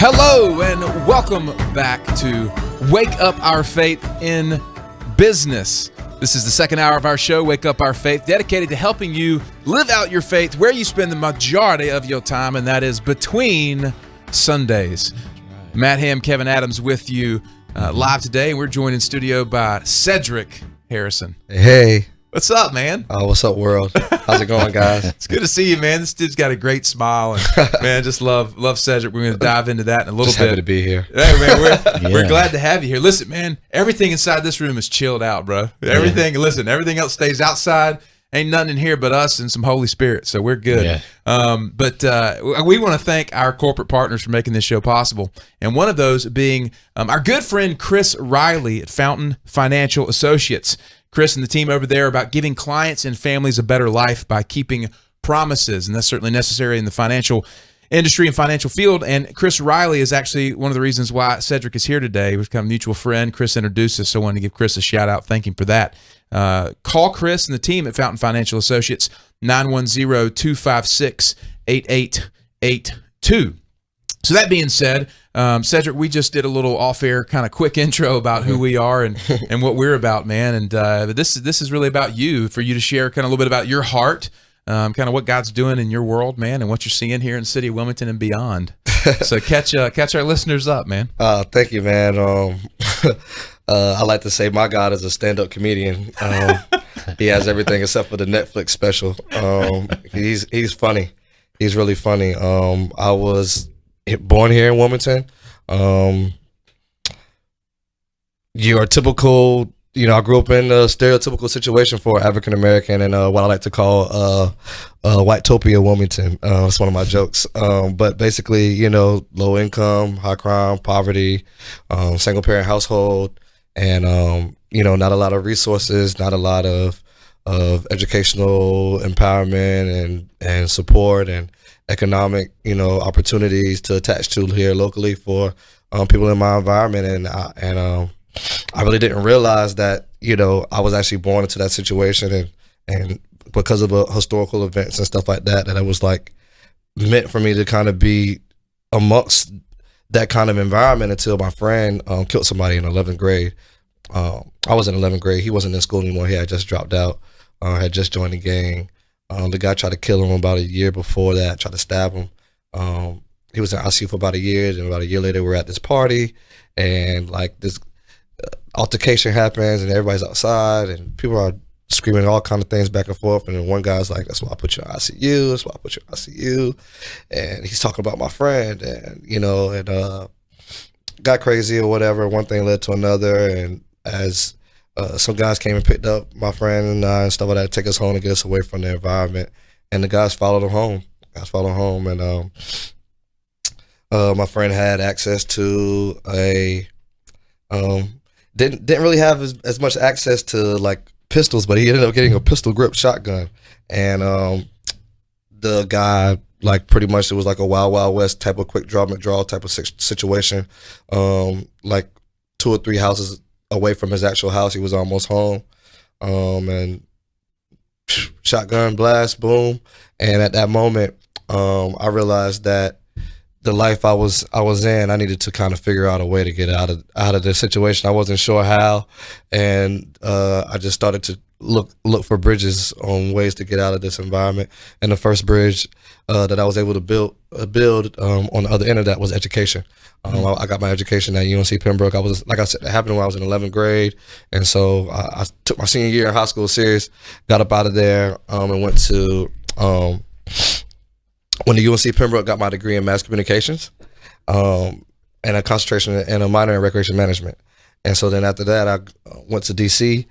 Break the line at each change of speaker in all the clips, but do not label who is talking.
Hello and welcome back to Wake Up Our Faith in Business. This is the second hour of our show, Wake Up Our Faith, dedicated to helping you live out your faith where you spend the majority of your time, and that is between Sundays. Right. Matt Ham, Kevin Adams with you live today, and we're joined in studio by Cedric Harrison.
Hey.
What's up, man?
What's up, world? How's it going, guys?
It's good to see you, man. This dude's got a great smile, and man, just love Cedric. We're going to dive into that in a little bit.
Happy to be here.
Hey, man, we're glad to have you here. Listen, man, everything inside this room is chilled out, bro. Everything else stays outside. Ain't nothing in here but us and some Holy Spirit, so we're good. Yeah. But we want to thank our corporate partners for making this show possible, and one of those being our good friend Chris Riley at Fountain Financial Associates. Chris and the team over there are about giving clients and families a better life by keeping promises, and that's certainly necessary in the financial industry and financial field. And Chris Riley is actually one of the reasons why Cedric is here today. We've become a mutual friend. Chris introduced us, so I wanted to give Chris a shout out, thank him for that. Call Chris and the team at Fountain Financial Associates, 910-256-8882. So that being said, Cedric, we just did a little off-air kind of quick intro about who we are and what we're about, man. And this is really about you, for you to share kind of a little bit about your heart, kind of what God's doing in your world, man, and what you're seeing here in the city of Wilmington and beyond. So catch our listeners up, man. Thank
you, man. I like to say my God is a stand-up comedian. He has everything except for the Netflix special. He's funny. He's really funny. I was born here in Wilmington. Your typical, I grew up in a stereotypical situation for African American and what I like to call White-topia Wilmington. It's one of my jokes. But basically, low income, high crime, poverty, single parent household, and not a lot of resources, not a lot of educational empowerment and support and economic, opportunities to attach to here locally for people in my environment, and I really didn't realize that I was actually born into that situation, and because of historical events and stuff like that, it was like meant for me to kind of be amongst that kind of environment until my friend killed somebody in 11th grade. I was in 11th grade. He wasn't in school anymore. He had just dropped out. Had just joined the gang. The guy tried to kill him about a year before that, tried to stab him. He was in ICU for about a year, and about a year later, we're at this party, and like this altercation happens, and everybody's outside, and people are screaming all kind of things back and forth, and then one guy's like, "That's why I put you in ICU. That's why I put you in ICU," and he's talking about my friend, and got crazy or whatever. One thing led to another, and as some guys came and picked up my friend and I and stuff like that, take us home and get us away from the environment. And the guys followed him home. And my friend had access to didn't really have as much access to like pistols, but he ended up getting a pistol grip shotgun. And the guy, like, pretty much it was like a Wild Wild West type of quick draw McDraw type of situation. Like 2 or 3 houses away from his actual house, he was almost home, and shotgun blast, boom. And at that moment, I realized that the life I was in, I needed to kind of figure out a way to get out of this situation. I wasn't sure how, and I just started to look for bridges on ways to get out of this environment. And the first bridge that I was able to build on the other end of that was education. I got my education at Unc Pembroke. Like I said, it happened when I was in 11th grade, and so I took my senior year in high school serious. Got up out of there and went to UNC Pembroke. Got my degree in mass communications, and a concentration and a minor in recreation management. And so then after that, I went to DC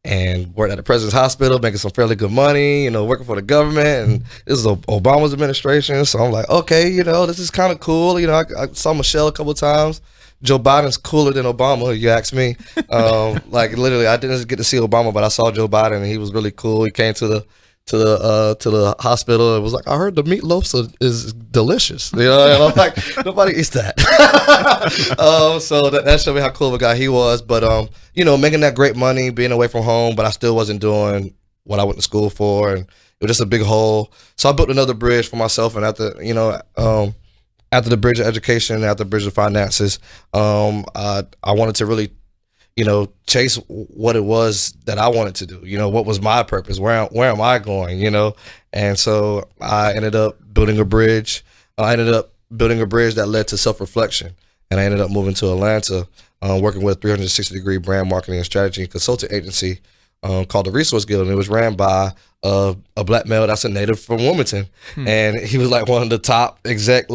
and worked at the President's Hospital, making some fairly good money, working for the government. And this is Obama's administration. So I'm like, okay, this is kind of cool. I saw Michelle a couple of times. Joe Biden's cooler than Obama, if you ask me. Like literally, I didn't get to see Obama, but I saw Joe Biden, and he was really cool. He came to the hospital. It was like, I heard the meatloaf is delicious. And I'm like, nobody eats that. So that showed me how cool of a guy he was. But making that great money, being away from home, but I still wasn't doing what I went to school for, and it was just a big hole. So I built another bridge for myself, and after after the bridge of education, after the bridge of finances, I wanted to really, chase what it was that I wanted to do. What was my purpose? Where am I going? And so I ended up building a bridge. I ended up building a bridge that led to self-reflection, and I ended up moving to Atlanta, working with a 360-degree brand marketing and strategy consulting agency called the Resource Guild, and it was ran by a black male that's a native from Wilmington, and he was like one of the top exec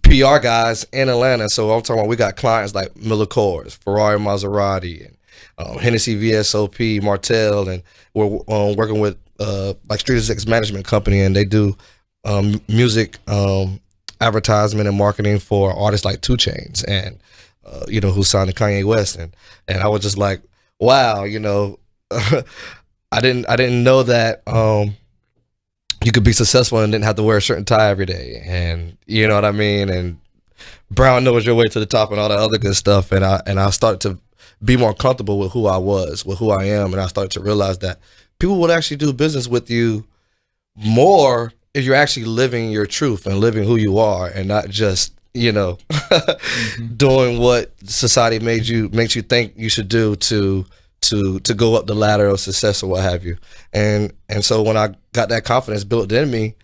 PR guys in Atlanta. So I'm talking about, we got clients like Miller Coors, Ferrari Maserati, and Hennessy VSOP, Martell, and we're working with like Street Execs Management Company, and they do music advertisement and marketing for artists like 2 Chainz and who signed to Kanye West, and I was just like, wow, I didn't know that you could be successful and didn't have to wear a shirt and tie every day, and you know what I mean, and brown nose your way to the top and all that other good stuff, and I started to be more comfortable with who I was, with who I am, and I started to realize that people would actually do business with you more if you're actually living your truth and living who you are, and not just doing what society makes you think you should do to go up the ladder of success or what have you. And so when I got that confidence built in me,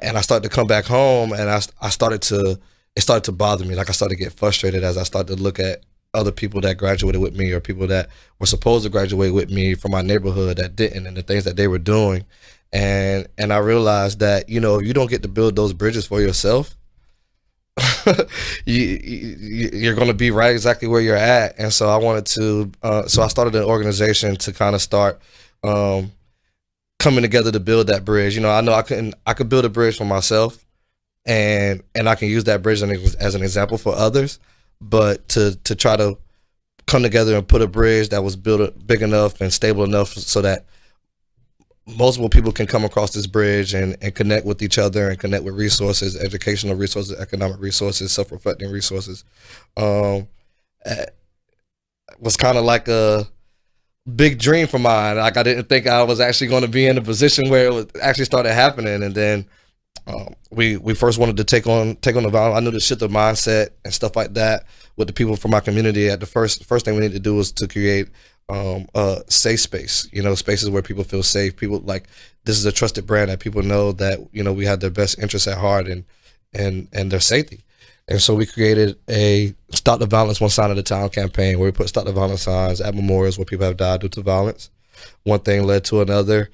and I started to come back home, and it started to bother me. Like, I started to get frustrated as I started to look at other people that graduated with me, or people that were supposed to graduate with me from my neighborhood that didn't, and the things that they were doing. And I realized that, you don't get to build those bridges for yourself. You're going to be right exactly where you're at. And so I wanted to, so I started an organization to kind of start coming together to build that bridge. I know I could build a bridge for myself, and I can use that bridge as an example for others, but to try to come together and put a bridge that was built big enough and stable enough so that multiple people can come across this bridge and connect with each other and connect with resources, educational resources, economic resources, self-reflecting resources, was kind of like a big dream for mine. Like, I didn't think I was actually going to be in a position where it was actually started happening. And then we first wanted to take on the violence. I knew to shift the mindset and stuff like that with the people from my community. At the first thing we needed to do was to create a safe space, spaces where people feel safe. People, like, this is a trusted brand that people know that, we have their best interests at heart and their safety. And so we created a Stop the Violence One Sign at a Time campaign, where we put Stop the Violence signs at memorials where people have died due to violence. One thing led to another.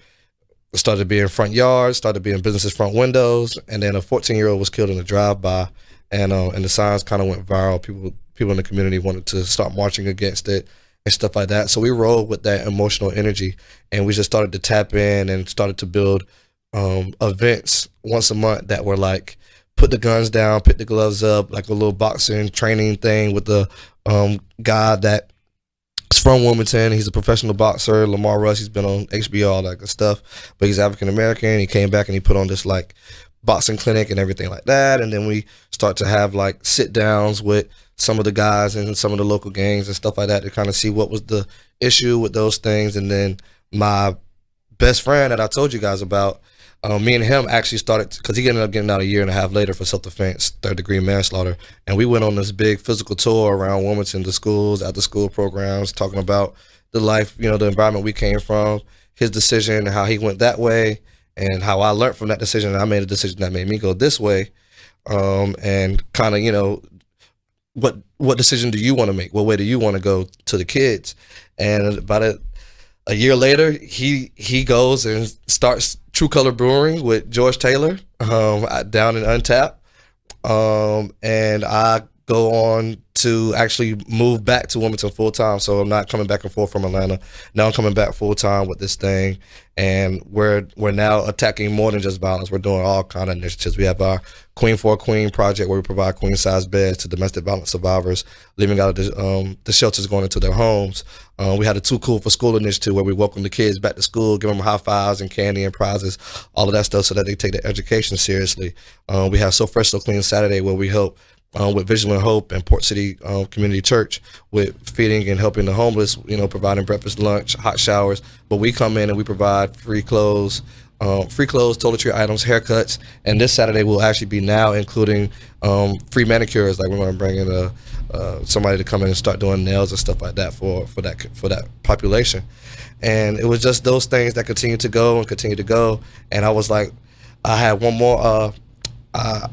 It started being front yards, started being businesses' front windows, and then a 14-year-old was killed in a drive-by, and the signs kind of went viral. People in the community wanted to start marching against it and stuff like that. So we rolled with that emotional energy, and we just started to tap in and started to build events once a month that were like, put the guns down, pick the gloves up, like a little boxing training thing with the guy that is from Wilmington. He's a professional boxer, Lamar Rush. He's been on HBO, all that good stuff, but he's African American. He came back and he put on this like boxing clinic and everything like that. And then we start to have like sit downs with some of the guys and some of the local gangs and stuff like that to kind of see what was the issue with those things. And then my best friend that I told you guys about, me and him actually started, because he ended up getting out a year and a half later for self-defense, third-degree manslaughter. And we went on this big physical tour around Wilmington, the schools, after-school programs, talking about the life, the environment we came from, his decision, how he went that way, and how I learned from that decision. And I made a decision that made me go this way, and kind of, what decision do you want to make? What way do you want to go to the kids? And about a year later, he goes and starts True Color Brewing with George Taylor down in Untapped. And I go on to actually move back to Wilmington full time. So I'm not coming back and forth from Atlanta. Now I'm coming back full time with this thing. And we're now attacking more than just violence. We're doing all kind of initiatives. We have our Queen for a Queen project, where we provide queen size beds to domestic violence survivors living out of the shelters, going into their homes. We had a Too Cool for School initiative, where we welcome the kids back to school, give them high fives and candy and prizes, all of that stuff, so that they take their education seriously. We have So Fresh So Clean Saturday, where we help with Vigilant Hope and Port City Community Church with feeding and helping the homeless, providing breakfast, lunch, hot showers. But we come in and we provide free clothes, free clothes, toiletry items, haircuts, and this Saturday we'll actually be now including free manicures. Like we're going to bring in somebody to come in and start doing nails and stuff like that for that population. And it was just those things that continue to go and continue to go. And I was like, I had one more. I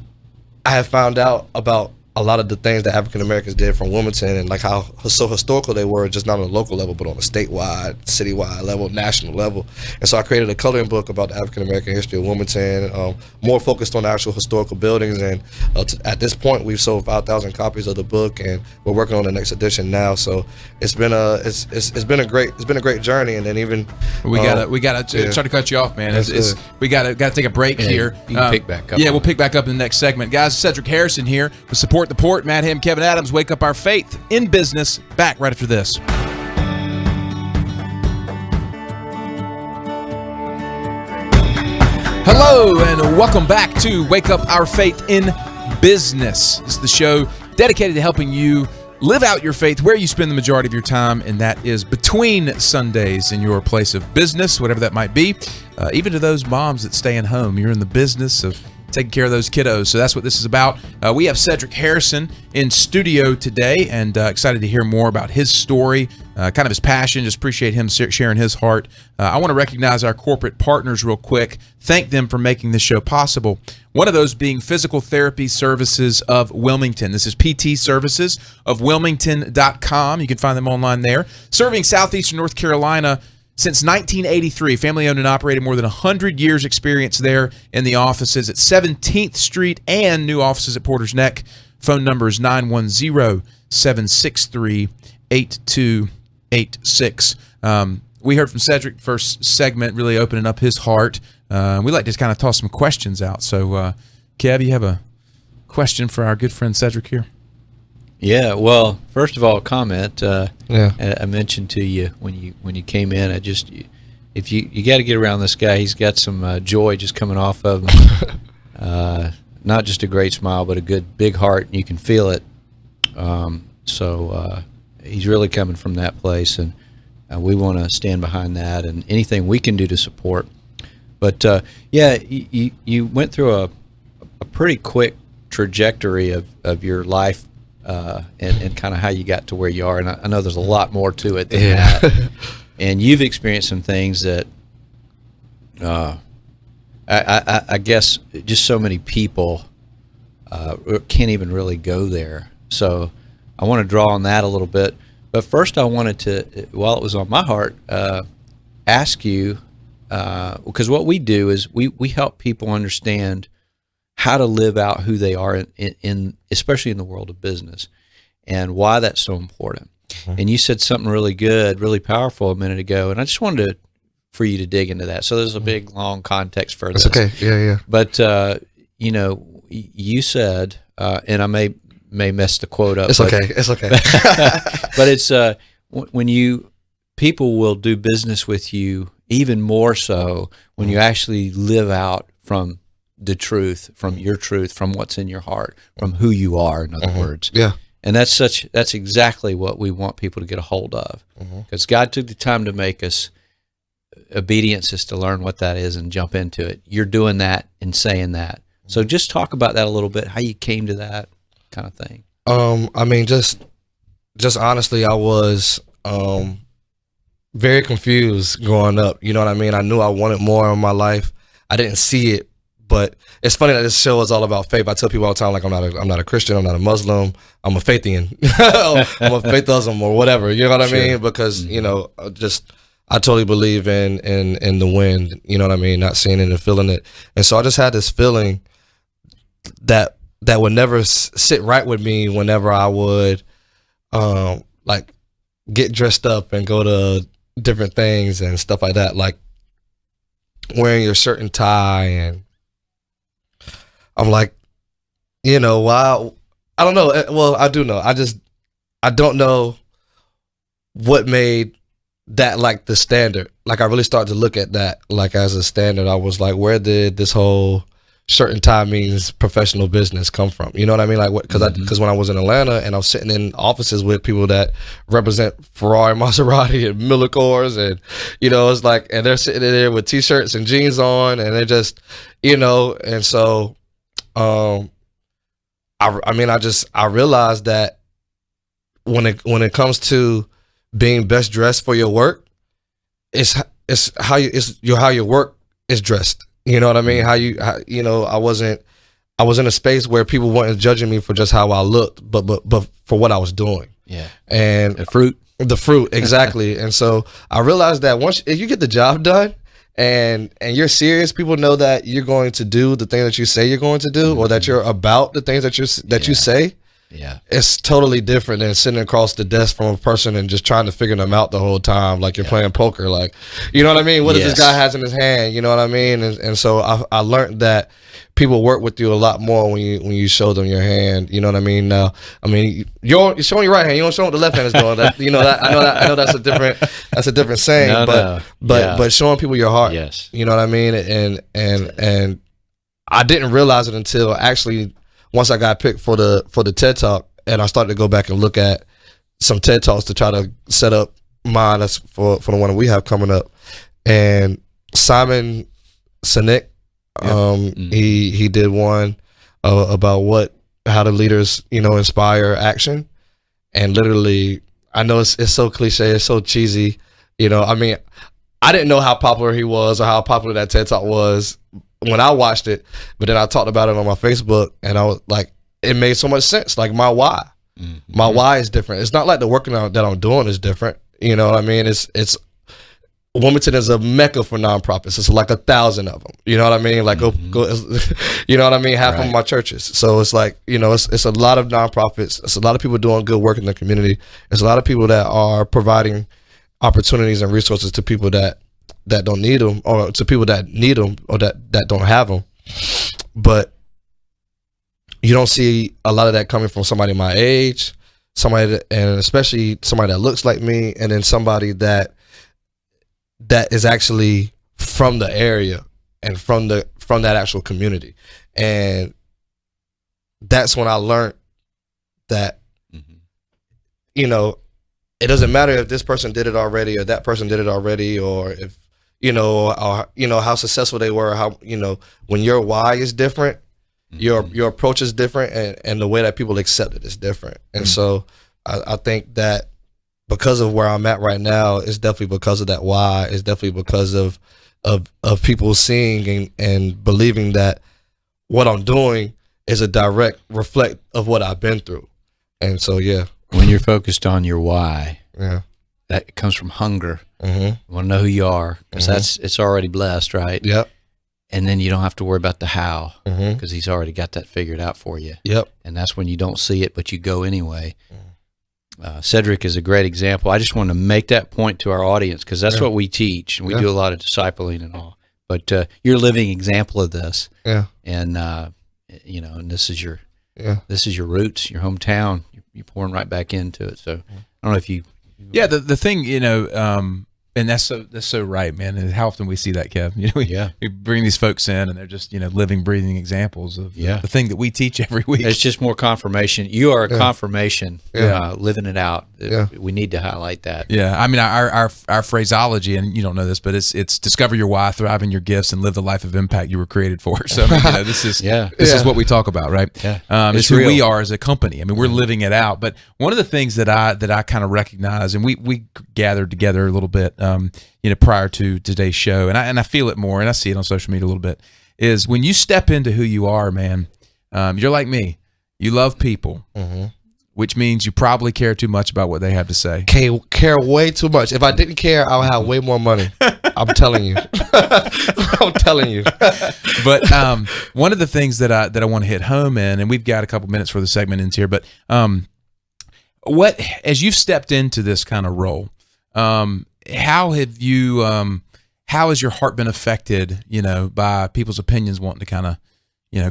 had found out about a lot of the things that African Americans did from Wilmington, and like how so historical they were, just not on a local level, but on a statewide, citywide level, national level. And so I created a coloring book about the African American history of Wilmington, more focused on actual historical buildings. And at this point, we've sold 5,000 copies of the book, and we're working on the next edition now. So it's been a great journey. And then even
we gotta try to cut you off, man. We gotta take a break here.
You can pick back up.
Yeah, we'll pick back up in the next segment, guys. Cedric Harrison here with Support the Port. Matt Ham, Kevin Adams. Wake up our faith in business. Back right after this. Hello and welcome back to Wake Up Our Faith in Business. This is the show dedicated to helping you live out your faith where you spend the majority of your time, and that is between Sundays in your place of business, whatever that might be. Even to those moms that stay at home, you're in the business of taking care of those kiddos. So that's what this is about. We have Cedric Harrison in studio today, and excited to hear more about his story, kind of his passion. Just appreciate him sharing his heart. I want to recognize our corporate partners real quick. Thank them for making this show possible. One of those being Physical Therapy Services of Wilmington. This is PT Services of Wilmington.com. You can find them online there. Serving Southeastern North Carolina since 1983, family owned and operated, more than 100 years experience there in the offices at 17th Street and new offices at Porter's Neck. Phone number is 910-763-8286. We heard from Cedric first segment, really opening up his heart. We like to just kind of toss some questions out. So, Kev, you have a question for our good friend Cedric here?
Yeah, well, first of all, a comment. I mentioned to you when you came in. If you got to get around this guy, he's got some joy just coming off of him. Not just a great smile, but a good big heart, and you can feel it. So he's really coming from that place, and we want to stand behind that and anything we can do to support. But you went through a pretty quick trajectory of your life. And kind of how you got to where you are, and I know there's a lot more to it than that. And you've experienced some things that I guess just so many people can't even really go there. So I want to draw on that a little bit. But first, I wanted to, while it was on my heart, ask you, because what we do is we help people understand how to live out who they are in especially in the world of business, and why that's so important. Mm-hmm. And you said something really good, really powerful a minute ago, and I just wanted for you to dig into that. So there's a big, long context for this.
That's okay. Yeah.
But you said, and I may mess the quote up.
It's okay.
But it's when people will do business with you even more so when you actually live out from the truth, from your truth, from what's in your heart, from who you are, in other words.
Yeah.
And that's exactly what we want people to get a hold of. Because God took the time to make us. Obedience is to learn what that is and jump into it. You're doing that and saying that. So just talk about that a little bit, how you came to that kind of thing.
I mean, just honestly, I was very confused growing up. You know what I mean? I knew I wanted more in my life. I didn't see it. But it's funny that this show is all about faith. I tell people all the time, like, I'm not a Christian, I'm not a Muslim, I'm a faithian. I'm a faithism or whatever. You know what I mean? Because I totally believe in the wind. You know what I mean? Not seeing it and feeling it. And so I just had this feeling that would never sit right with me whenever I would like get dressed up and go to different things and stuff like that, like wearing your shirt and tie. And I'm like, wow. I don't know. Well, I do know. I don't know what made that like the standard. Like I really started to look at that like as a standard. I was like, where did this whole certain timings professional business come from. You know what I mean? Like, because when I was in Atlanta and I was sitting in offices with people that represent Ferrari, Maserati, and Miller Coors, and it's like, and they're sitting there with t-shirts and jeans on, and they're just, and so, I realized that when it comes to being best dressed for your work, it's how your work is dressed. You know what I mean? I was in a space where people weren't judging me for just how I looked, but for what I was doing.
Yeah.
And
the fruit,
exactly. And so I realized that if you get the job done and you're serious, people know that you're going to do the thing that you say you're going to do, or that you're about the things that you say.
Yeah,
it's totally different than sitting across the desk from a person and just trying to figure them out the whole time, like you're playing poker. Like, you know what I mean? What if this guy has in his hand? You know what I mean? And so I learned that people work with you a lot more when you show them your hand. You know what I mean? Now, you're showing your right hand. You don't show what the left hand is doing. That, I know that's a different saying. But showing people your heart.
Yes.
You know what I mean? And I didn't realize it until actually, once I got picked for the TED Talk, and I started to go back and look at some TED Talks to try to set up mine for the one that we have coming up. And Simon Sinek, he did one about how the leaders inspire action. And literally, I know it's so cliche, it's so cheesy. I didn't know how popular he was or how popular that TED Talk was when I watched it, but then I talked about it on my Facebook, and I was like, it made so much sense. Like, my why is different. It's not like the work that I'm doing is different. You know what I mean? It's Wilmington is a mecca for nonprofits. It's like 1,000 of them. You know what I mean? Like, go you know what I mean? Half of my churches. So it's like, it's a lot of nonprofits. It's a lot of people doing good work in the community. It's a lot of people that are providing opportunities and resources to people that don't need them, or to people that need them, or that don't have them. But you don't see a lot of that coming from somebody my age, and especially somebody that looks like me, and then somebody that is actually from the area and from that actual community. And that's when I learned that it doesn't matter if this person did it already or that person did it already, or if how successful they were, how when your why is different, your approach is different, and the way that people accept it is different. And so I think that because of where I'm at right now, it's definitely because of that why. It's definitely because of people seeing and believing that what I'm doing is a direct reflect of what I've been through. And so
when you're focused on your why, that comes from hunger.
You
want to know who you are, because it's already blessed, right?
Yep.
And then you don't have to worry about the how, because he's already got that figured out for you.
Yep.
And that's when you don't see it, but you go anyway. Cedric is a great example. I just want to make that point to our audience, because that's what we teach, and we do a lot of discipling and all. But you're a living example of this.
Yeah.
And and this is your roots, your hometown. You're pouring right back into it. So I don't know if you.
Yeah, the thing, and that's so right, man. And how often we see that, Kev? We bring these folks in, and they're just living, breathing examples of the thing that we teach every week.
It's just more confirmation. You are a confirmation, living it out. We need to highlight that.
Yeah, I mean, our phraseology, and you don't know this, but it's discover your why, thrive in your gifts, and live the life of impact you were created for. So this is what we talk about, right?
Yeah,
it's who we are as a company. I mean, we're living it out. But one of the things that I kind of recognize, and we gathered together a little bit. Prior to today's show, and I feel it more, and I see it on social media a little bit, is when you step into who you are, man, you're like me. You love people, which means you probably care too much about what they have to say.
Care way too much. If I didn't care, I would have way more money. I'm telling you. I'm telling you.
But one of the things that I want to hit home in, and we've got a couple minutes for the segment ends here, but as you've stepped into this kind of role, how has your heart been affected, by people's opinions wanting to kind of,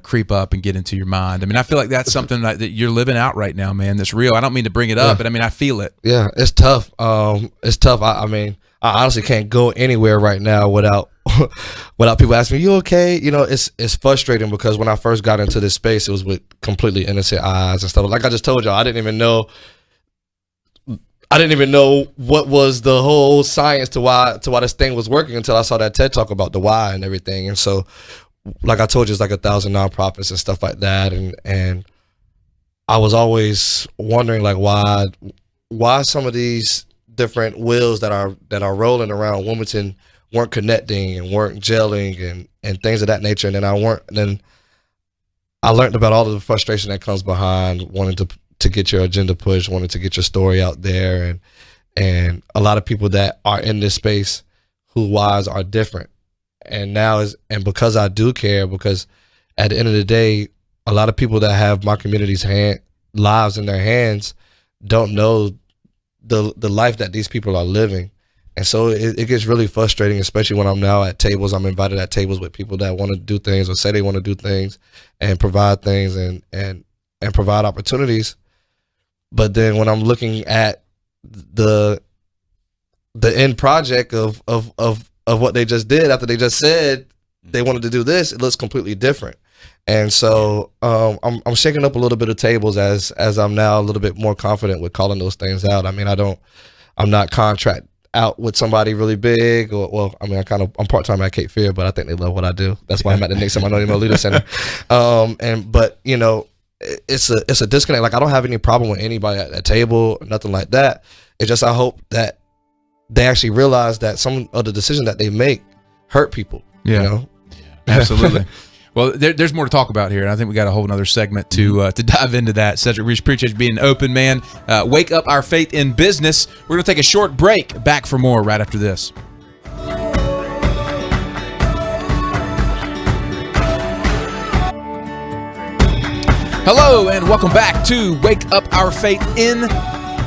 creep up and get into your mind. I mean, I feel like that's something that you're living out right now, man. That's real. I don't mean to bring it up, but I mean, I feel it.
Yeah, it's tough. It's tough. I mean, I honestly can't go anywhere right now without people asking me, "You okay?" It's frustrating because when I first got into this space, it was with completely innocent eyes and stuff. Like I just told y'all, I didn't even know what was the whole science to why this thing was working until I saw that TED Talk about the why and everything. And so, like I told you, it's like 1,000 nonprofits and stuff like that. And I was always wondering, like, why some of these different wheels that are rolling around Wilmington weren't connecting and weren't gelling and things of that nature. And then I learned about all of the frustration that comes behind wanting to get your agenda pushed, wanting to get your story out there, and a lot of people that are in this space whose whys are different. And because I do care, because at the end of the day, a lot of people that have my community's lives in their hands don't know the life that these people are living. And so it gets really frustrating, especially when I'm now at tables. I'm invited at tables with people that want to do things or say they want to do things and provide things and provide opportunities. But then when I'm looking at the end project of what they just did after they just said they wanted to do this, it looks completely different. And so I'm shaking up a little bit of tables as I'm now a little bit more confident with calling those things out. I mean, I'm not contract out with somebody really big, I'm part-time at Cape Fear, but I think they love what I do. That's why I'm at the Nixon Minority Leader Center. But it's a disconnect. Like, I don't have any problem with anybody at that table, nothing like that. It's just I hope that they actually realize that some of the decisions that they make hurt people.
Yeah, absolutely. Well, there's more to talk about here, and I think we got a whole another segment to dive into that. Cedric, we appreciate you being open, man. Wake up our faith in business. We're going to take a short break. Back for more right after this. Hello, and welcome back to Wake Up Our Faith in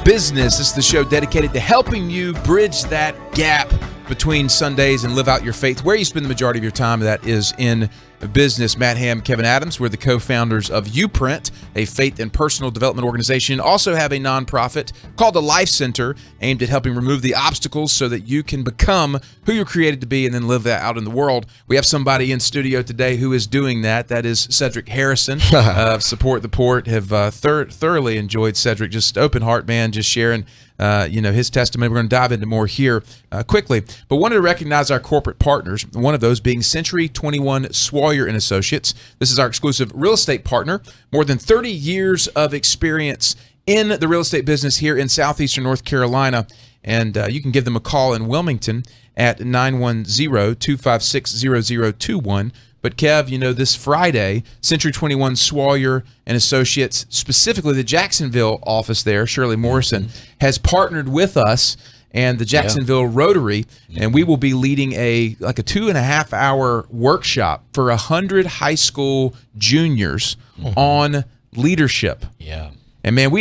Business. This is the show dedicated to helping you bridge that gap between Sundays and live out your faith, where you spend the majority of your time. That is in business. Matt Ham, Kevin Adams, we're the co-founders of YouPrint, a faith and personal development organization. Also have a nonprofit called the Life Center, aimed at helping remove the obstacles so that you can become who you're created to be and then live that out in the world. We have somebody in studio today who is doing that. That is Cedric Harrison of Support the Port. Have thoroughly enjoyed Cedric. Just open heart, man, just sharing his testimony. We're going to dive into more here quickly, but wanted to recognize our corporate partners, one of those being Century 21 Swalyer and Associates. This is our exclusive real estate partner. More than 30 years of experience in the real estate business here in southeastern North Carolina, and you can give them a call in Wilmington at 910-256-0021. But Kev, this Friday, Century 21 Swalyer and Associates, specifically the Jacksonville office there, Shirley Morrison, has partnered with us and the Jacksonville Rotary, and we will be leading a 2.5 hour workshop for 100 high school juniors on leadership. Yeah. And man,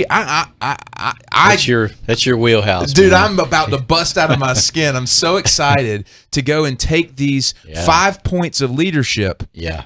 that's your wheelhouse, dude. Man. I'm about to bust out of my skin. I'm so excited to go and take these 5 points of leadership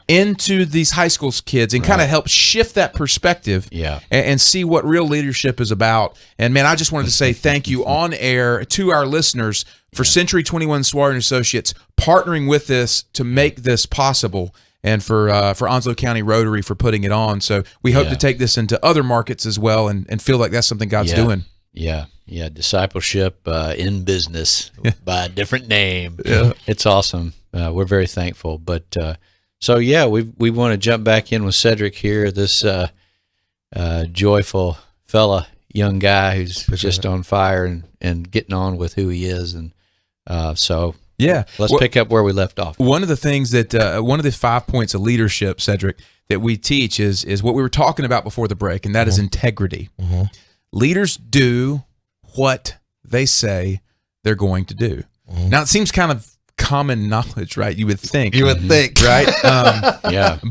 into these high school kids and kind of help shift that perspective and see what real leadership is about. And man, I just wanted to say thank you on air to our listeners for Century 21 Swalyer and Associates partnering with this to make this possible. And for Onslow County Rotary for putting it on. So we hope to take this into other markets as well and feel like that's something God's doing. Yeah. Discipleship in business by a different name. Yeah. It's awesome. We're very thankful. But we want to jump back in with Cedric here, this joyful fella, young guy who's just on fire and getting on with who he is. And let's pick up where we left off. One of the things that one of the 5 points of leadership, Cedric, that we teach is what we were talking about before the break, and that is integrity. Leaders do what they say they're going to do. Now, it seems kind of common knowledge, right? You would think, right?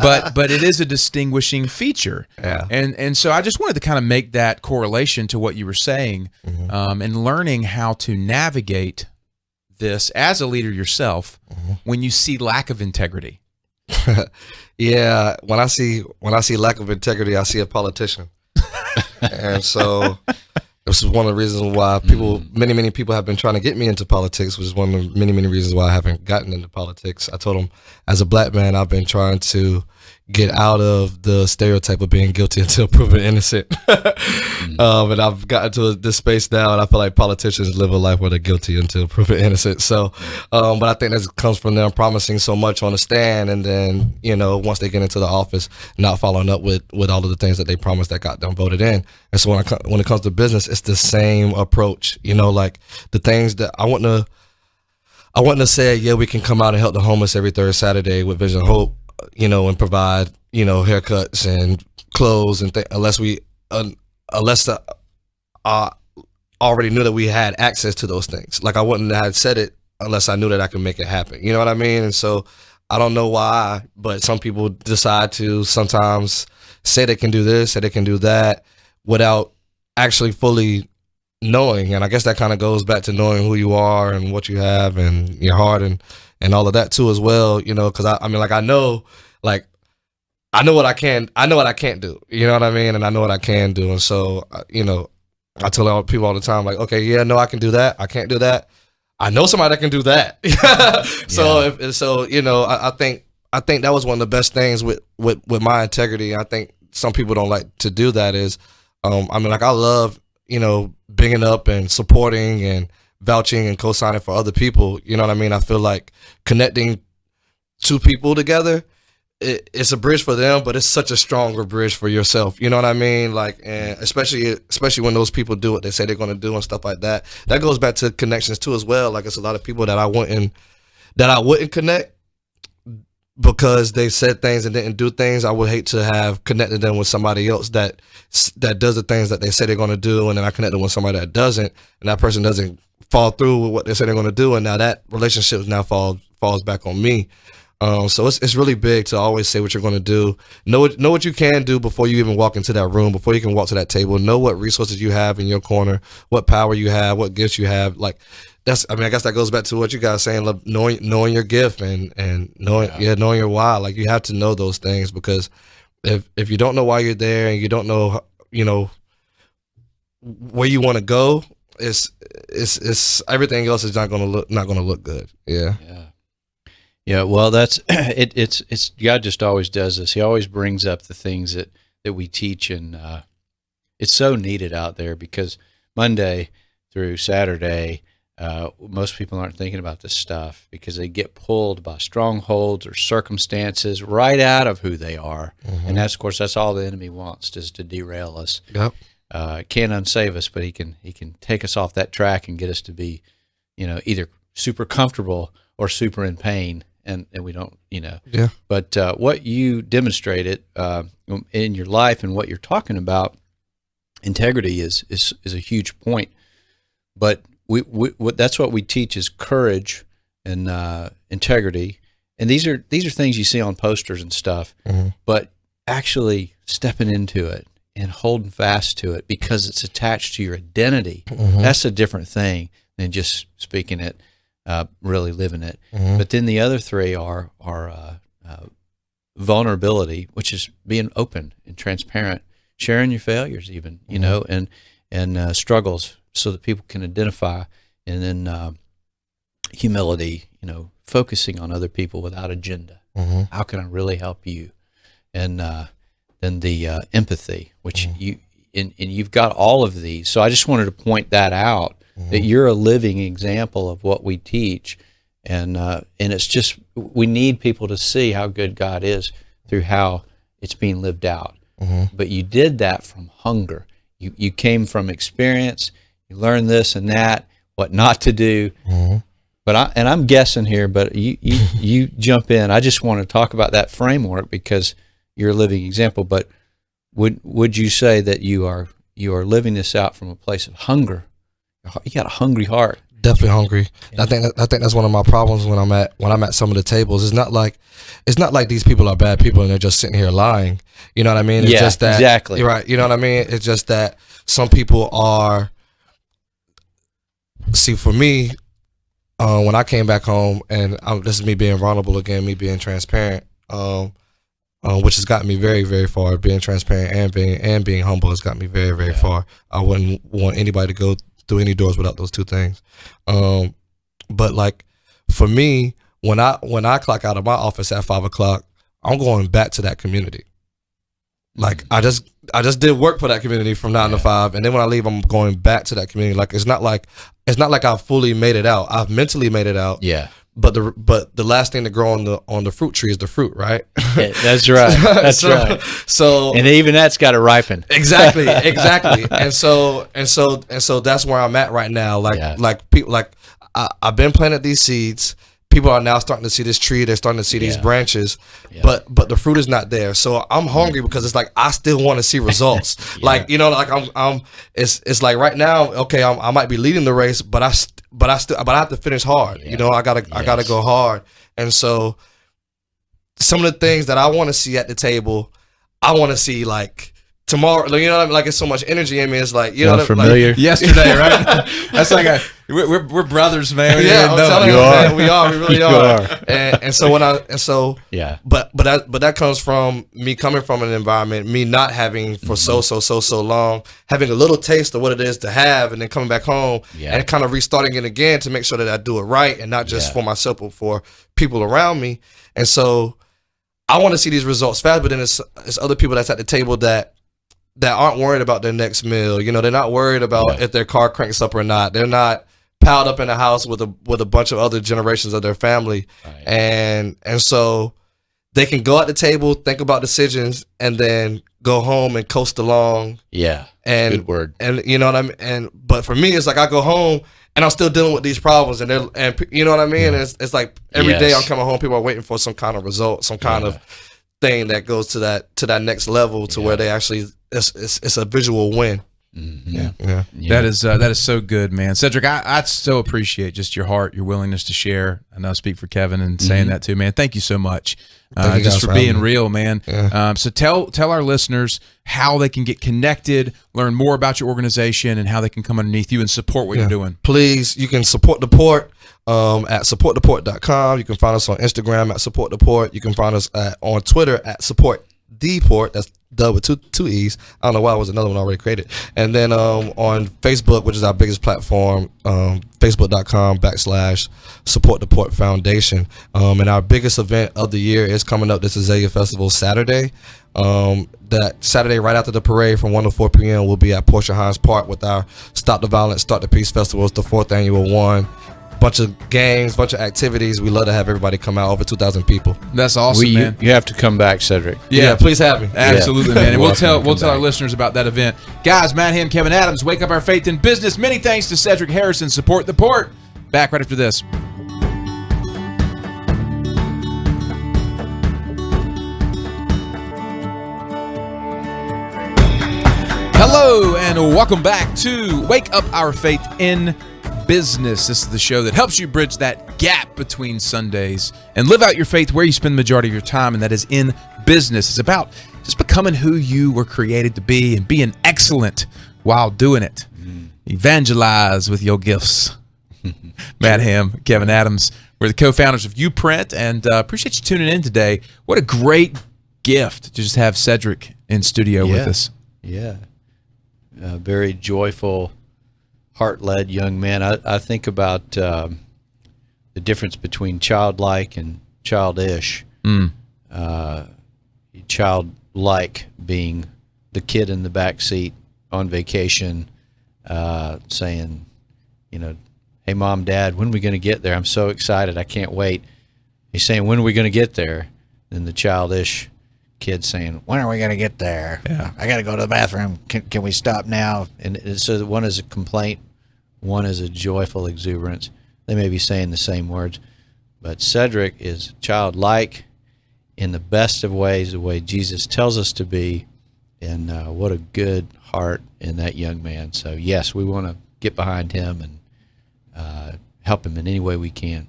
But it is a distinguishing feature. Yeah. And so I just wanted to kind of make that correlation to what you were saying, and learning how to navigate this as a leader yourself when you see lack of integrity.
Yeah, when I see lack of integrity, I see a politician. And so this is one of the reasons why many people have been trying to get me into politics, which is one of the many reasons why I haven't gotten into politics. I told them, as a black man, I've been trying to get out of the stereotype of being guilty until proven innocent. And I've gotten to this space now, and I feel like politicians live a life where they're guilty until proven innocent. So, but I think that comes from them promising so much on the stand, and then, once they get into the office, not following up with all of the things that they promised that got them voted in. And so when it comes to business, it's the same approach. Like the things that I wouldn't have said, yeah, we can come out and help the homeless every third Saturday with Vision and Hope, and provide, haircuts and clothes and unless I already knew that we had access to those things. Like I wouldn't have said it unless I knew that I could make it happen. You know what I mean? And so I don't know why, but some people decide to sometimes say they can do this, say they can do that without actually fully knowing. And I guess that kind of goes back to knowing who you are and what you have and your heart and all of that too as well, because I know what I can't do, you know what I mean? And I know what I can do. And so, I tell people all the time, like, okay, yeah, no, I can do that. I can't do that. I know somebody that can do that. I think that was one of the best things with my integrity. I think some people don't like to do that is, I love, bringing up and supporting and vouching and co-signing for other people. You know what I mean? I feel like connecting two people together, it's a bridge for them, but it's such a stronger bridge for yourself. You know what I mean? Like, and especially when those people do what they say they're going to do and stuff like that. That goes back to connections too as well. Like, it's a lot of people that I wouldn't connect because they said things and didn't do things. I would hate to have connected them with somebody else that does the things that they say they're going to do, and then I connect them with somebody that doesn't, and that person doesn't fall through with what they say they're going to do, and now that relationship now falls back on me. So it's really big to always say what you're going to do. Know what you can do before you even walk into that room, before you can walk to that table. Know what resources you have in your corner, what power you have, what gifts you have. Like, I guess that goes back to what you guys saying, like knowing your gift and knowing your why. Like, you have to know those things, because if you don't know why you're there and you don't know, where you want to go, it's everything else is not going to look good. Yeah.
Yeah, well, that's it's God just always does this. He always brings up the things that we teach, and it's so needed out there, because Monday through Saturday, most people aren't thinking about this stuff because they get pulled by strongholds or circumstances right out of who they are, and that's, of course, that's all the enemy wants, is to derail us.
Yep.
Can't unsave us, but he can take us off that track and get us to be, either super comfortable or super in pain. And we don't,
Yeah.
But what you demonstrated in your life and what you're talking about, integrity is a huge point. But that's what we teach is courage and integrity. And these are things you see on posters and stuff. But actually stepping into it and holding fast to it because it's attached to your identity, that's a different thing than just speaking it. Really living it. But then the other three are vulnerability, which is being open and transparent, sharing your failures even, and struggles so that people can identify, and then humility, focusing on other people without agenda. How can I really help you? And then the empathy, which you've got all of these. So I just wanted to point that out, that you're a living example of what we teach, and it's just, we need people to see how good God is through how it's being lived out. But you did that from hunger. You came from experience. You learned this and that, what not to do. But I'm guessing here, but you jump in. I just want to talk about that framework because you're a living example. But would you say that you are living this out from a place of hunger? You got a hungry heart.
Definitely hungry. Yeah. I think that's one of my problems when I'm at some of the tables. It's not like these people are bad people and they're just sitting here lying. You know what I mean? It's just that,
exactly.
You're right. You know what I mean? It's just that some people are. See, for me, when I came back home, and this is me being vulnerable again, me being transparent. which has gotten me very, very far. Being transparent and being humble has gotten me very, very far. I wouldn't want anybody to go through any doors without those two things. But like for me, when I clock out of my office at 5 o'clock, I'm going back to that community. Like I just did work for that community from 9 to 5, and then when I leave, I'm going back to that community. Like it's not like I've fully made it out. I've mentally made it out.
Yeah.
But the last thing to grow on the fruit tree is the fruit, right?
Yeah, that's right. That's right.
So
and even that's got to ripen.
Exactly. And so that's where I'm at right now. Like people, like I've been planting these seeds. People are now starting to see this tree. They're starting to see these branches, but the fruit is not there. So I'm hungry because it's like I still want to see results. Like like I'm. It's like right now. Okay, I might be leading the race, but I have to finish hard.
Yeah.
I gotta go hard. And so some of the things that I want to see at the table, I want to see like tomorrow. You know what I mean? Like it's so much energy in me. It's like you know
familiar.
Like yesterday, right? That's like we're brothers, man.
Yeah, I'm telling you, man, we are. We really are. And so But that comes from me coming from an environment, me not having for so long, having a little taste of what it is to have, and then coming back home and kind of restarting it again to make sure that I do it right, and not just for myself but for people around me. And so I want to see these results fast, but then it's other people that's at the table that aren't worried about their next meal. You know, they're not worried about if their car cranks up or not. They're not piled up in a house with a bunch of other generations of their family. Right. And so they can go at the table, think about decisions, and then go home and coast along.
Yeah.
And
good word.
And you know what I mean? But for me, it's like I go home and I'm still dealing with these problems, and you know what I mean? Yeah. It's like every day I'm coming home, people are waiting for some kind of result, some kind of thing that goes to that next level to where they actually it's a visual win.
Mm-hmm.
Yeah. That is so good, man. Cedric, I so appreciate just your heart, your willingness to share. I know I speak for Kevin in saying that too, man. Thank you so much, just for being real, man. Yeah. So tell our listeners how they can get connected, learn more about your organization, and how they can come underneath you and support what you're doing.
Please, you can support the port at supporttheport.com. You can find us on Instagram at supporttheport. You can find us on Twitter at supporttheport. That's with two E's. I don't know why it was another one already created. And then on Facebook, which is our biggest platform, facebook.com/Support the Port Foundation. And our biggest event of the year is coming up. This is Azalea Festival Saturday. That Saturday right after the parade from 1 to 4 p.m. we'll be at Portia Hines Park with our Stop the Violence, Start the Peace Festival. It's the 4th annual one. Bunch of games, bunch of activities. We love to have everybody come out, over 2,000 people.
That's awesome, man.
You have to come back, Cedric.
Yeah, please have me.
Absolutely, man. And we'll tell our listeners about that event. Guys, Matt Ham, Kevin Adams, Wake Up Our Faith in Business. Many thanks to Cedric Harrison. Support the Port. Back right after this. Hello, and welcome back to Wake Up Our Faith in Business. This is the show that helps you bridge that gap between Sundays and live out your faith where you spend the majority of your time, and that is in business. It's about just becoming who you were created to be and being excellent while doing it. Evangelize with your gifts. Matt Ham, Kevin Adams, we're the co-founders of YouPrint, and appreciate you tuning in today. What a great gift to just have Cedric in studio with us.
Yeah. Very joyful, heart-led young man. I think about the difference between childlike and childish. Childlike being the kid in the back seat on vacation, saying, hey, Mom, Dad, when are we going to get there? I'm so excited. I can't wait. He's saying, when are we going to get there? Then the childish kid saying, when are we going to get there?
Yeah.
I got to go to the bathroom. Can we stop now? And so one is a complaint, one is a joyful exuberance. They may be saying the same words, but Cedric is childlike in the best of ways, the way Jesus tells us to be, and what a good heart in that young man. So yes, we want to get behind him and help him in any way we can.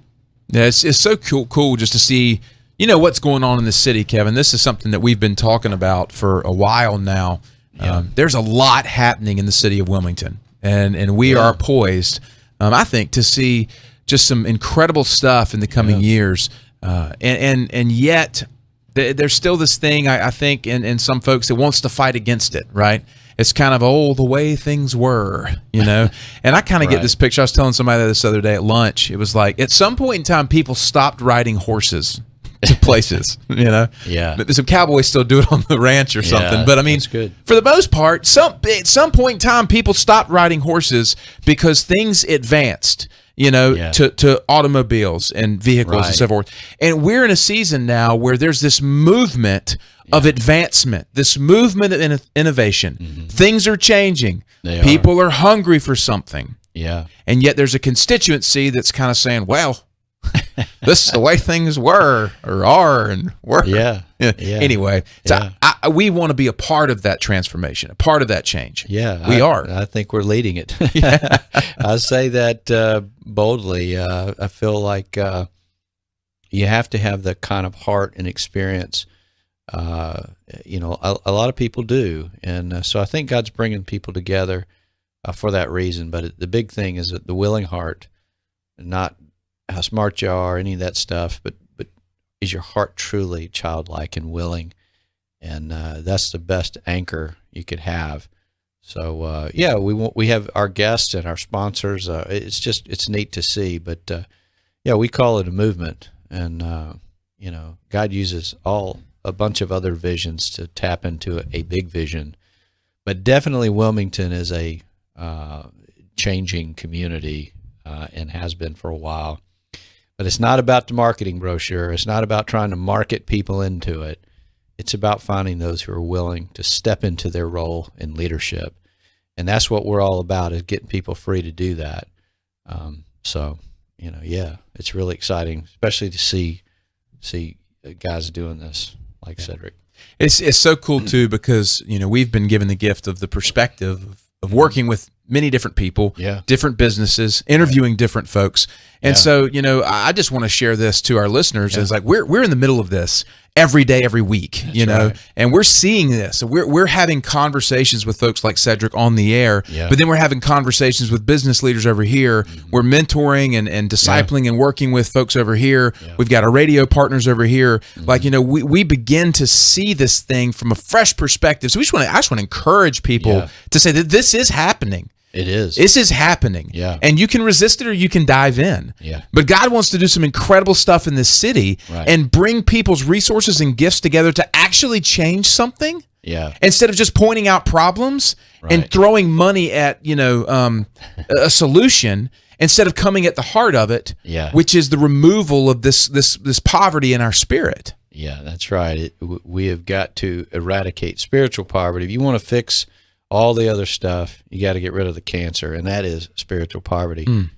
Yeah, it's so cool just to see what's going on in the city, Kevin. This is something that we've been talking about for a while now.
Yeah.
There's a lot happening in the city of Wilmington, and we are poised, I think, to see just some incredible stuff in the coming years. And yet There's still this thing, I think, in some folks that wants to fight against it, right? It's kind of, the way things were, And I kind of get this picture. I was telling somebody this other day at lunch. It was like, at some point in time, people stopped riding horses to places,
Yeah.
Some cowboys still do it on the ranch or something. But I mean, for the most part, at some point in time, people stopped riding horses because things advanced. To automobiles and vehicles and so forth. And we're in a season now where there's this movement of advancement, this movement of innovation. Mm-hmm. Things are changing. People are hungry for something.
Yeah. And
yet there's a constituency that's kind of saying, well, this is the way things were or are and were.
Yeah.
Anyway, so we want to be a part of that transformation, a part of that change.
Yeah.
We are.
I think we're leading it. I say that boldly. I feel like you have to have that kind of heart and experience. A lot of people do. And so I think God's bringing people together for that reason. But the big thing is that the willing heart, not how smart you are, any of that stuff, but is your heart truly childlike and willing? And that's the best anchor you could have. So we have our guests and our sponsors. It's neat to see. But we call it a movement, and God uses a bunch of other visions to tap into a big vision. But definitely Wilmington is a changing community and has been for a while. But it's not about the marketing brochure. It's not about trying to market people into it. It's about finding those who are willing to step into their role in leadership. And that's what we're all about, is getting people free to do that. It's really exciting, especially to see guys doing this like Cedric.
It's so cool too, because we've been given the gift of the perspective of working with many different people, different businesses, interviewing different folks. And so, I just want to share this to our listeners is like, we're in the middle of this every day, every week, and we're seeing this. So we're having conversations with folks like Cedric on the air, but then we're having conversations with business leaders over here. Mm-hmm. We're mentoring and discipling and working with folks over here. Yeah. We've got our radio partners over here. Mm-hmm. Like, we begin to see this thing from a fresh perspective. So I just want to encourage people to say that this is happening.
It is.
This is happening.
Yeah.
And you can resist it or you can dive in.
Yeah.
But God wants to do some incredible stuff in this city and bring people's resources and gifts together to actually change something.
Yeah.
Instead of just pointing out problems and throwing money at, a solution, instead of coming at the heart of it, which is the removal of this poverty in our spirit.
Yeah, that's right. We have got to eradicate spiritual poverty. If you want to fix all the other stuff, you got to get rid of the cancer, and that is spiritual poverty.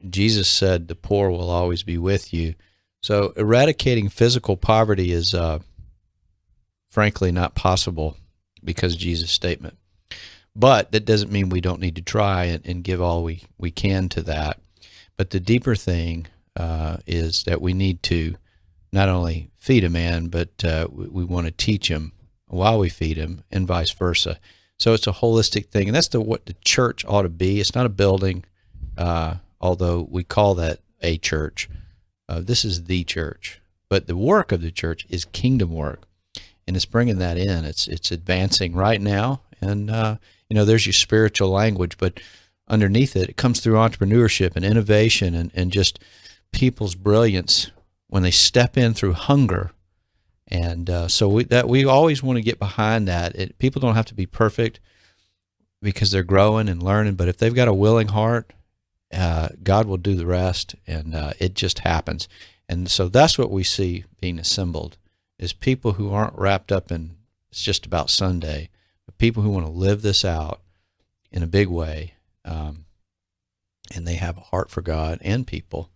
Jesus said the poor will always be with you. So eradicating physical poverty is frankly not possible because of Jesus' statement. But that doesn't mean we don't need to try and give all we can to that. But the deeper thing is that we need to not only feed a man, but we want to teach him while we feed him, and vice versa. So it's a holistic thing, and that's what the church ought to be. It's not a building, although we call that a church. This is the church, but the work of the church is kingdom work, and it's bringing that in. It's advancing right now, and there's your spiritual language, but underneath it comes through entrepreneurship and innovation and just people's brilliance when they step in through hunger. And so we always want to get behind that. People don't have to be perfect because they're growing and learning, but if they've got a willing heart, God will do the rest, and it just happens. And so that's what we see being assembled, is people who aren't wrapped up in it's just about Sunday, but people who want to live this out in a big way, and they have a heart for God and people,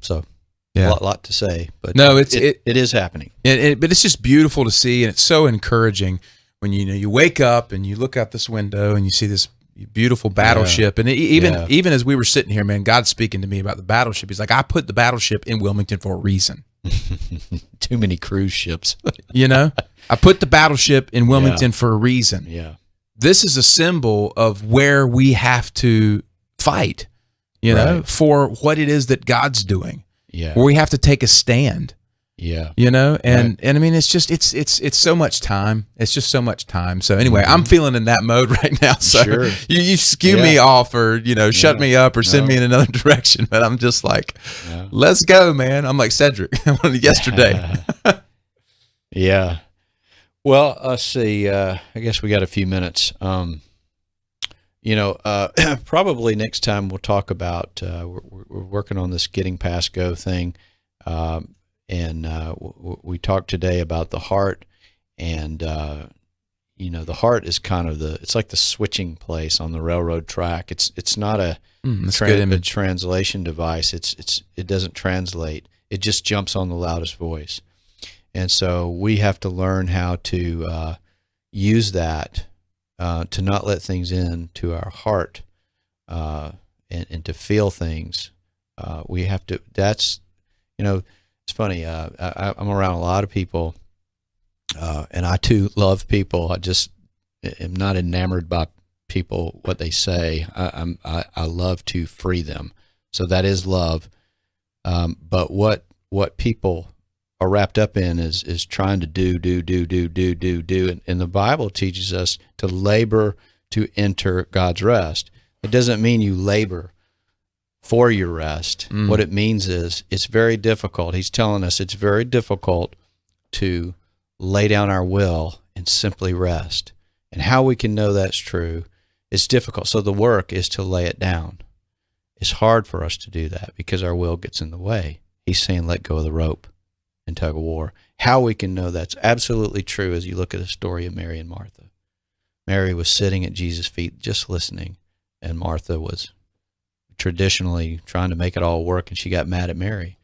so. Yeah. A lot to say, but no, it is happening.
But it's just beautiful to see, and it's so encouraging when you wake up and you look out this window and you see this beautiful battleship. And even as we were sitting here, man, God's speaking to me about the battleship. He's like, I put the battleship in Wilmington for a reason.
Too many cruise ships.
I put the battleship in Wilmington for a reason.
Yeah,
this is a symbol of where we have to fight. For what it is that God's doing. where we have to take a stand.
Yeah.
You know, and I mean, it's just, it's so much time. It's just so much time. So anyway, I'm feeling in that mode right now. So you skew me off or, you know, shut me up or send me in another direction. But I'm just like, let's go, man. I'm like Cedric yesterday.
Yeah. Well, let's see. I guess we got a few minutes. You know, probably next time we'll talk about, we're working on this Getting Past Go thing. And we talked today about the heart, and you know, the heart is kind of it's like the switching place on the railroad track. It's not a translation device. It doesn't translate. It just jumps on the loudest voice, and so we have to learn how to use that to not let things into our heart, and to feel things. We have to. That's, you know. It's funny. I'm around a lot of people, and I too love people. I just am not enamored by people, what they say. I love to free them. So that is love. But what people are wrapped up in is trying to do. And the Bible teaches us to labor to enter God's rest. It doesn't mean you labor for your rest. What it means is it's very difficult. He's telling us it's very difficult to lay down our will and simply rest. And how we can know that's true, it's difficult. So the work is to lay it down. It's hard for us to do that because our will gets in the way. He's saying let go of the rope and tug of war. How we can know that's absolutely true is you look at the story of Mary and Martha. Mary was sitting at Jesus' feet just listening, and Martha was traditionally trying to make it all work, and she got mad at Mary.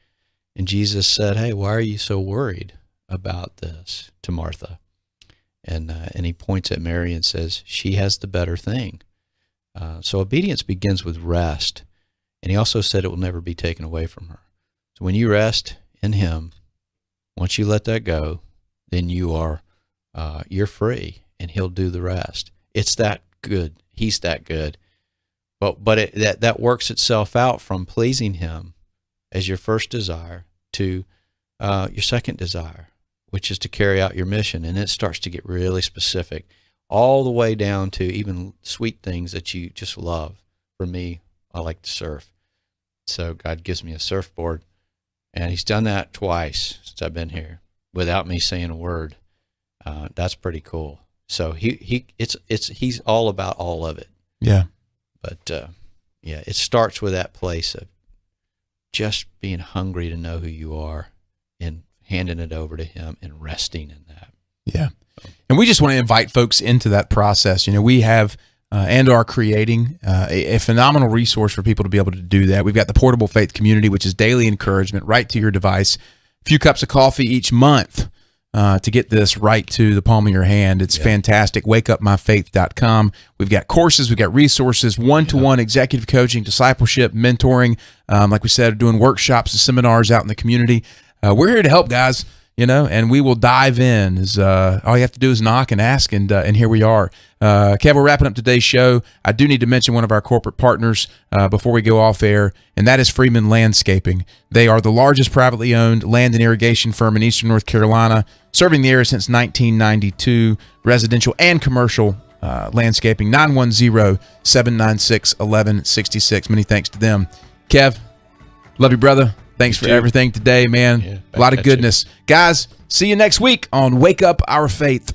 And Jesus said, hey, why are you so worried about this, to Martha? And he points at Mary and says, she has the better thing. So obedience begins with rest. And he also said it will never be taken away from her. So when you rest in him, once you let that go, then you're free, and he'll do the rest. It's that good. He's that good. But that works itself out from pleasing him as your first desire to your second desire, which is to carry out your mission. And it starts to get really specific, all the way down to even sweet things that you just love. For me, I like to surf. So God gives me a surfboard, and he's done that twice since I've been here without me saying a word. That's pretty cool. So he's all about all of it.
Yeah.
But, it starts with that place of just being hungry to know who you are and handing it over to him and resting in that.
Yeah. And we just want to invite folks into that process. You know, we have and are creating a phenomenal resource for people to be able to do that. We've got the Portable Faith Community, which is daily encouragement right to your device. A few cups of coffee each month to get this right to the palm of your hand. It's fantastic. WakeUpMyFaith.com. We've got courses, we've got resources, one-to-one executive coaching, discipleship, mentoring. Like we said, doing workshops and seminars out in the community. We're here to help, guys, you know, and we will dive in. All you have to do is knock and ask, and here we are. Kev, we're wrapping up today's show. I do need to mention one of our corporate partners before we go off air, and that is Freeman Landscaping. They are the largest privately owned land and irrigation firm in eastern North Carolina, serving the area since 1992, residential and commercial landscaping. 910-796-1166. Many thanks to them. Kev, love you, brother. Thanks for everything today, man. A lot of goodness. Guys, see you next week on Wake Up Our Faith.